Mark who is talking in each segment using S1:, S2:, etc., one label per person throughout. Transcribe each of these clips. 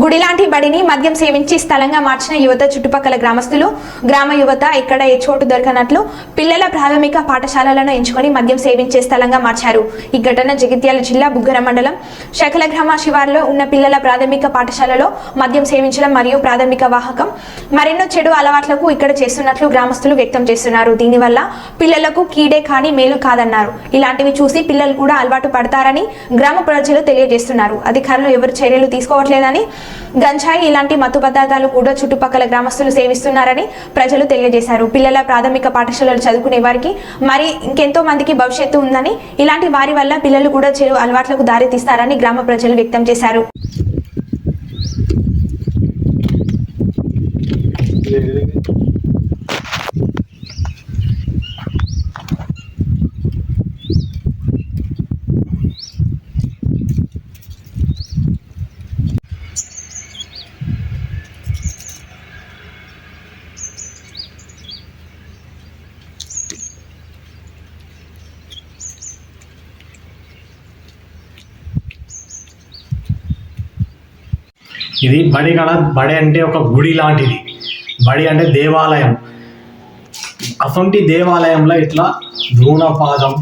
S1: గుడిలాంటి బడిని మద్యం సేవించి స్థలంగా మార్చిన యువత చుట్టుపక్కల గ్రామస్తులు గ్రామ యువత ఇక్కడ ఏ చోటు దొరకనట్లు పిల్లల ప్రాథమిక పాఠశాలలను ఎంచుకొని మద్యం సేవించే స్థలంగా మార్చారు. ఈ ఘటన జగిత్యాల జిల్లా బుగ్గర మండలం శకలగ్రామ శివారులో ఉన్న పిల్లల ప్రాథమిక పాఠశాలలో మద్యం సేవించడం మరియు ప్రాథమిక వాహకం మరెన్నో చెడు అలవాట్లకు ఇక్కడ చేస్తున్నట్లు గ్రామస్తులు వ్యక్తం చేస్తున్నారు. దీనివల్ల పిల్లలకు కీడే కానీ మేలు కాదన్నారు. ఇలాంటివి చూసి పిల్లలు కూడా అలవాటు పడతారని గ్రామ ప్రజలు తెలియజేస్తున్నారు. అధికారులు ఎవరు చర్యలు తీసుకోవట్లేదని, గంజాయి ఇలాంటి మత్తు పదార్థాలు కూడా చుట్టుపక్కల గ్రామస్తులు సేవిస్తున్నారని ప్రజలు తెలియజేశారు. పిల్లల ప్రాథమిక పాఠశాలలు చదువుకునే వారికి మరి ఇంకెంతో మందికి భవిష్యత్తు ఉందని, ఇలాంటి వారి వల్ల పిల్లలు కూడా చెడు అలవాట్లకు దారి తీస్తారని గ్రామ ప్రజలు వ్యక్తం చేశారు.
S2: ఇది బడి కాడ. బడి అంటే ఒక గుడి లాంటిది. బడి అంటే దేవాలయం. అసొంటి దేవాలయంలో ఇట్లా ధూమపానం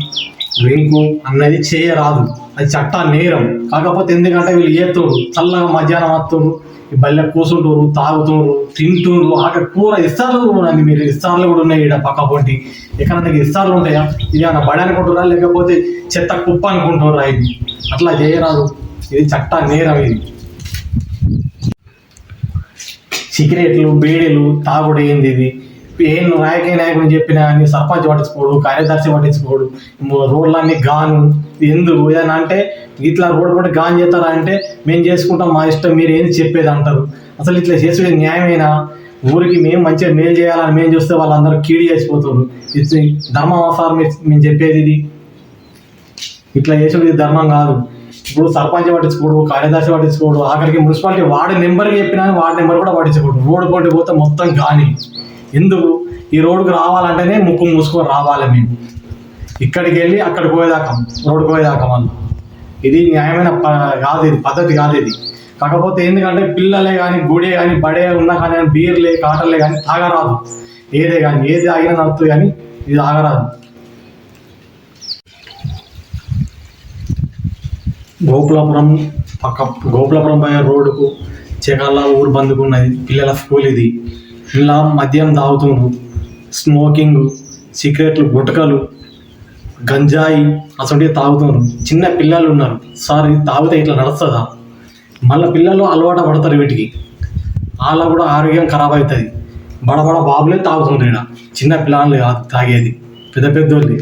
S2: డ్రింకు అన్నది చేయరాదు. అది చట్ట నేరం. కాకపోతే ఎందుకంటే వీళ్ళు ఏతురు చల్లగా మధ్యాహ్నం వస్తున్నారు, ఈ బల్లె కూర్చుంటారు, తాగుతున్నారు, తింటున్నారు. అక్కడ కూర ఇస్తార్లు ఉన్నది. మీరు ఇస్తార్లు కూడా ఉన్నాయి ఇక్కడ పక్క పొంటి. ఎక్కడన్నా ఇస్తార్లు ఉంటాయా? ఇది అన్న బడి అనుకుంటున్నారా లేకపోతే చెత్త కుప్ప అనుకుంటున్నారా? ఇది అట్లా చేయరాదు. ఇది చట్ట నేరం. ఇది సిగరెట్లు బీడీలు తాగుడు ఏంది? ఇది ఏం రాజకీయ నాయకుడు చెప్పినా కానీ సర్పంచ్ పట్టించుకోడు, కార్యదర్శి పట్టించుకోడు. రోడ్లన్నీ గాను ఎందుకు ఏదైనా అంటే ఇట్లా రోడ్డు కూడా గాన్ చేస్తారా అంటే మేము చేసుకుంటాం మా ఇష్టం, మీరు ఏంది చెప్పేది అంటారు. అసలు ఇట్లా చేసేది న్యాయమేనా? ఊరికి మేము మంచిగా మేలు చేయాలని మేము చూస్తే వాళ్ళందరూ కీడి చేసిపోతారు. ఇది ధర్మం అవసరం మేము చెప్పేది. ఇది ఇట్లా చేసేది ధర్మం కాదు. ఇప్పుడు సర్పంచ్ పట్టించుకోడు, కార్యదర్శి పట్టించుకోడు, ఆఖరికి మున్సిపాలిటీ వార్డు నెంబర్కి చెప్పినా వార్డు నెంబర్ కూడా పట్టించుకోడు. రోడ్డు పోటీ పోతే మొత్తం కానీ ఎందుకు? ఈ రోడ్డుకు రావాలంటేనే ముక్కు మూసుకొని రావాలి. మేము ఇక్కడికి వెళ్ళి అక్కడికి పోయేదాకా, రోడ్డుకు పోయేదాకా మనం. ఇది న్యాయమైన కాదు, ఇది పద్ధతి కాదు. ఇది కాకపోతే ఎందుకంటే పిల్లలే కానీ గుడే కానీ బడే ఉన్నా కానీ బీర్లే కాటర్లే కానీ తాగరాదు. ఏదే కానీ ఏది తాగినా నడుతుంది కానీ ఇది తాగరాదు. గోపులాపురం గోపులాపురం పోయే రోడ్డుకు చెగల్లా ఊరు బందుకున్నది. పిల్లల స్కూల్ ఇది. ఇలా మద్యం తాగుతున్నారు, స్మోకింగ్, సిగరెట్లు, గుటకలు, గంజాయి అసలు తాగుతున్నారు. చిన్న పిల్లలు ఉన్నారు. సార్ ఇది తాగితే ఇట్లా నడుస్తుందా? మళ్ళీ పిల్లలు అలవాటు పడతారు వీటికి. వాళ్ళ కూడా ఆరోగ్యం ఖరాబ్ అవుతుంది. బడబడ బాబులే తాగుతుంటారు. ఇక్కడ చిన్న పిల్లలు కాదు తాగేది, పెద్ద పెద్దోళ్ళే.